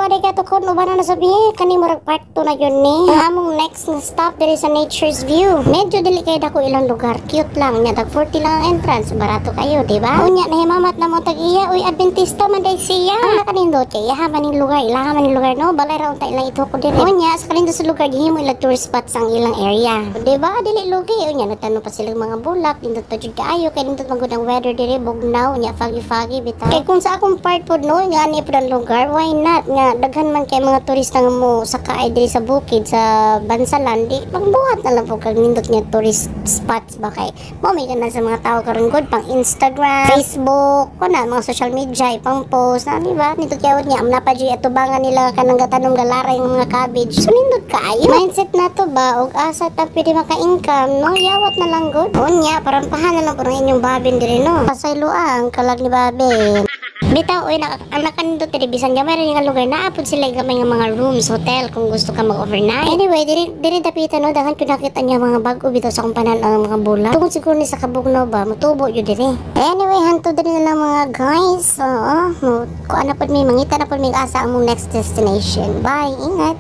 di ka to kun uban na sabi kani murag part 2 na yun ni. Among next na stop diri sa Nature's View. Medyo dili kay dako ilang lugar, cute lang nya, tag 40 lang ang entrance, barato kayo, di ba? Unya nahimamat na mo tag iya, uy Adventista man day siya. Kanindot kay iya maning lugar, ilaha maning lugar no, balay ra unta ilang ito ko diri. Unya sa kanindot sa lugar gihimo ila tourist spots ang ilang area. Di ba? Dili lugi unya nagtanong pa sila mga bulak, nindot pa jud kaayo kay nindot magud ang weather diri bugnaw nya foggy bitaw. Kay kung sa akong part pod no, nga ni pod ang lugar, why not nga daghan man kay mga turista nga mo sakaay diri sa bukid sa Bansalan, di magbuhat na lang po kag nindot nga tourist spots ba kay mo may ganan sa mga tao karon good pang Instagram, Facebook, kuna mga social media pang post na di ba nindot kay unya amna pa jud atubangan nila kanang gatanong galaray ng mga cabbage. So nindot kaayo mindset na to ba og asa ta pwede maka-income no, yawat na lang good. Unya parampahan na lang po ng inyong babin diri no. Pasayloang kalag ni babin. Bitaw, uy, nakanindot diri bisan gamay rin nga lugar na apod sila gamay nga mga rooms, hotel kung gusto ka mag-overnight. Anyway, diri dapitan no, daghan ko nakita niya mga bago bitaw sa akong panan ang mga bulak. Tungod siguro ni sa Kabugnaw ba, mutubo yun diri. Anyway, hanto diri na lang mga guys. Oo, kung ano pod may mangita na pod may asa ang mong next destination. Bye, ingat.